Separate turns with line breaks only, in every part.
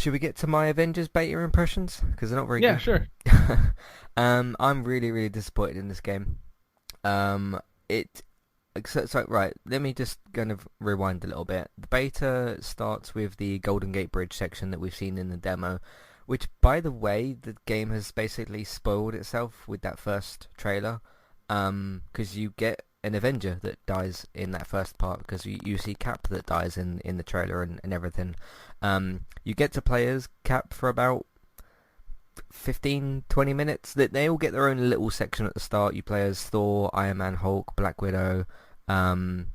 should we get to my Avengers beta impressions? Because they're not very
Yeah,
good.
sure.
I'm really, really disappointed in this game. Um, it right. Let me just kind of rewind a little bit. The beta starts with the Golden Gate Bridge section that we've seen in the demo, which, by the way, the game has basically spoiled itself with that first trailer. Because you get an Avenger that dies in that first part, because you see Cap that dies in the trailer and everything. You get to play as Cap for about 15, 20 minutes. That they all get their own little section at the start. You play as Thor, Iron Man, Hulk, Black Widow. Um,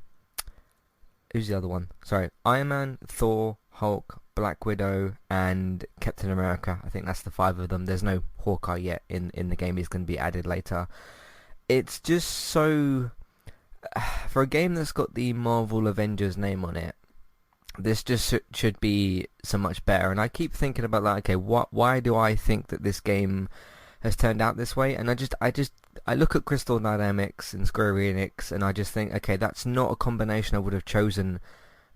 who's the other one? Sorry, Iron Man, Thor, Hulk, Black Widow, and Captain America. I think that's the five of them. There's no Hawkeye yet in the game. He's going to be added later. It's just so for a game that's got the Marvel Avengers name on it. This just should be so much better. And I keep thinking about that. Okay, why do I think that this game has turned out this way? And I look at Crystal Dynamics and Square Enix, and I just think, okay, that's not a combination I would have chosen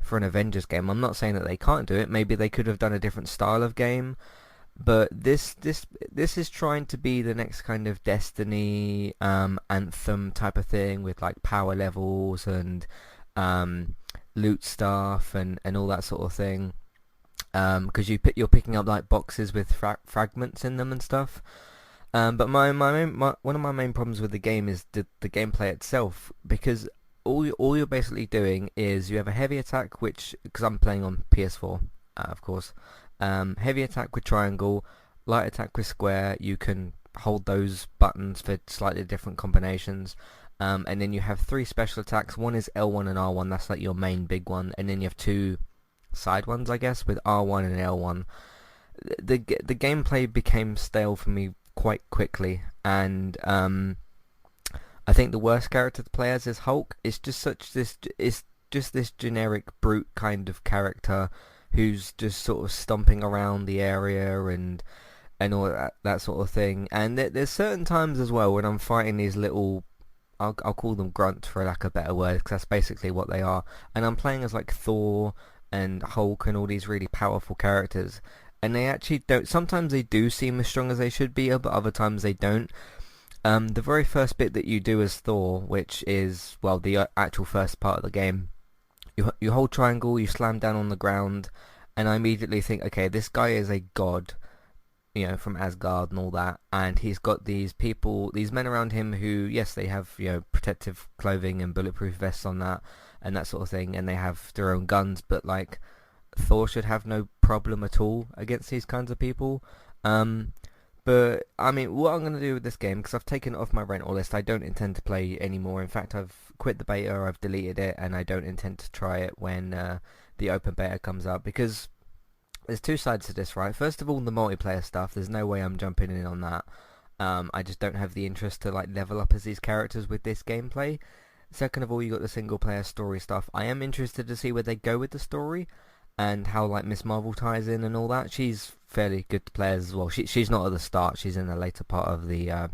for an Avengers game. I'm not saying that they can't do it. Maybe they could have done a different style of game. But this is trying to be the next kind of Destiny Anthem type of thing, with like power levels and um, loot stuff and all that sort of thing. Because you're picking up like boxes with fragments in them and stuff. But one of my main problems with the game is the gameplay itself, because all you're basically doing is you have a heavy attack, which, because I'm playing on PS4, of course. Heavy attack with triangle, light attack with square. You can hold those buttons for slightly different combinations. And then you have three special attacks. One is L1 and R1. That's like your main big one. And then you have two side ones, I guess, with R1 and L1. The gameplay became stale for me quite quickly, and I think the worst character to play as is Hulk. It's just this generic brute kind of character who's just sort of stomping around the area and all that sort of thing. And there's certain times as well when I'm fighting these little, I'll call them grunts for lack of a better word, because that's basically what they are. And I'm playing as like Thor and Hulk and all these really powerful characters. And they actually don't, sometimes they do seem as strong as they should be, but other times they don't. The very first bit that you do as Thor, which is, well, the actual first part of the game, you hold triangle, you slam down on the ground, and I immediately think, okay, this guy is a god, from Asgard and all that, and he's got these people, these men around him who, yes, they have, protective clothing and bulletproof vests on that, and that sort of thing, and they have their own guns, but, like, Thor should have no problem at all against these kinds of people. But, I mean, what I'm going to do with this game, because I've taken it off my rental list, I don't intend to play anymore. In fact, I've quit the beta, I've deleted it, and I don't intend to try it when the open beta comes up, because there's two sides to this, right? First of all, the multiplayer stuff, there's no way I'm jumping in on that. I just don't have the interest to like level up as these characters with this gameplay. Second of all, you got the single player story stuff. I am interested to see where they go with the story and how like Miss Marvel ties in and all that. She's fairly good to play as well. She's not at the start. She's in the later part of the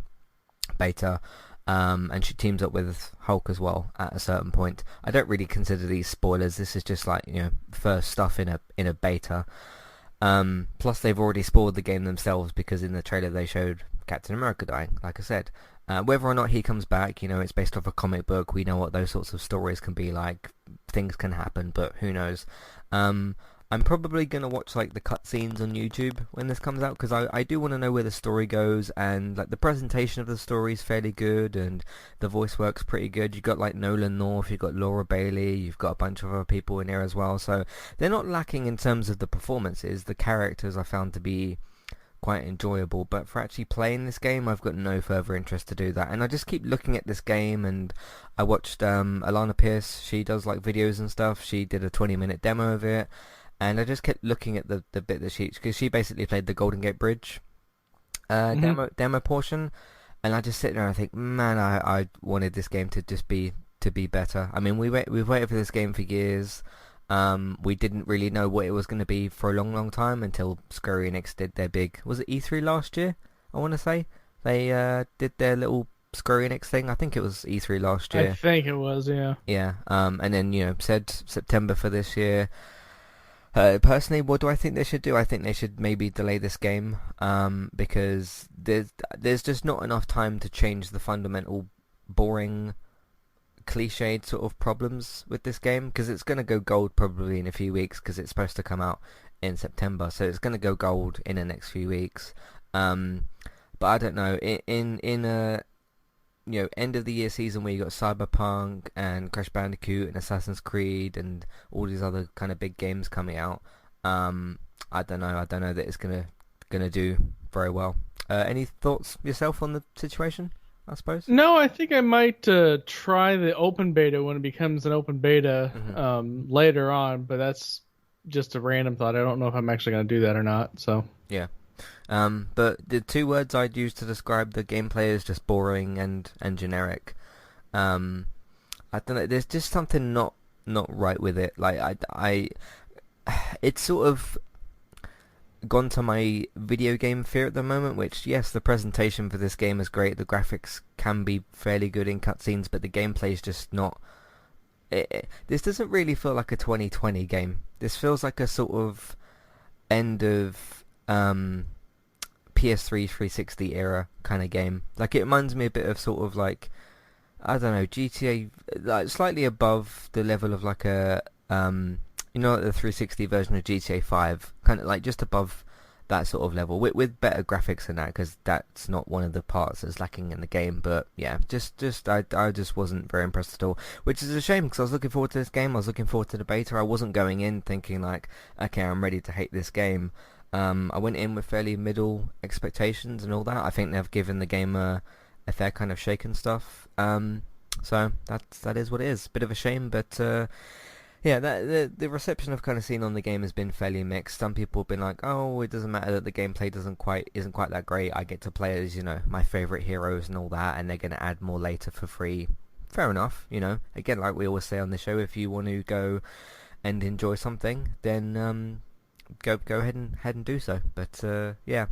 beta. And she teams up with Hulk as well at a certain point. I don't really consider these spoilers. This is just like first stuff in a beta. Plus they've already spoiled the game themselves, because in the trailer they showed Captain America dying, like I said. Whether or not he comes back, it's based off a comic book. We know what those sorts of stories can be like. Things can happen, but who knows. I'm probably going to watch like the cutscenes on YouTube when this comes out, because I do want to know where the story goes, and like the presentation of the story is fairly good and the voice work's pretty good. You've got like Nolan North, you've got Laura Bailey, you've got a bunch of other people in here as well, so they're not lacking in terms of the performances. The characters I found to be quite enjoyable, but for actually playing this game I've got no further interest to do that. And I just keep looking at this game, and I watched Alana Pierce, she does like videos and stuff, she did a 20-minute demo of it, and I just kept looking at the bit that because she basically played the Golden Gate Bridge
hmm
demo portion, and I just sit there and I think, man, I wanted this game to be better. I mean, we've waited for this game for years. We didn't really know what it was going to be for a long, long time until Square Enix did their big, was it E3 last year? I want to say they did their little Square Enix thing. I think it was E3 last
I
year.
think it was, yeah. Yeah.
Yeah. And then said September for this year. Personally, what do I think they should do? I think they should maybe delay this game, because there's just not enough time to change the fundamental boring, cliched sort of problems with this game, because it's going to go gold probably in a few weeks because it's supposed to come out in September, so it's going to go gold in the next few weeks. Um, but I don't know, in a end of the year season where you got Cyberpunk and Crash Bandicoot and Assassin's Creed and all these other kind of big games coming out. I don't know. I don't know that it's gonna do very well. Any thoughts yourself on the situation? I suppose.
No, I think I might try the open beta when it becomes an open beta
Hmm.
later on, but that's just a random thought. I don't know if I'm actually going to do that or not. So,
Yeah. But the two words I'd use to describe the gameplay is just boring and generic. Um, I don't know. There's just something not right with it. Like it's sort of gone to my video game fear at the moment, which, yes, the presentation for this game is great, the graphics can be fairly good in cutscenes, but the gameplay is just not... this doesn't really feel like a 2020 game. This feels like a sort of end of PS3 360 era kind of game. Like, it reminds me a bit of sort of like, I don't know, GTA, like slightly above the level of like a like the 360 version of GTA 5, kind of like just above that sort of level, with better graphics than that, because that's not one of the parts that's lacking in the game. But yeah, I just wasn't very impressed at all, which is a shame because I was looking forward to this game. I was looking forward to the beta. I wasn't going in thinking like, okay, I'm ready to hate this game. I went in with fairly middle expectations and all that. I think they've given the game a fair kind of shake and stuff. So that is what it is. Bit of a shame, but yeah, the reception I've kind of seen on the game has been fairly mixed. Some people have been like, "Oh, it doesn't matter that the gameplay isn't quite that great. I get to play as my favorite heroes and all that, and they're going to add more later for free." Fair enough, Again, like we always say on the show, if you want to go and enjoy something, then go ahead and do so. But yeah,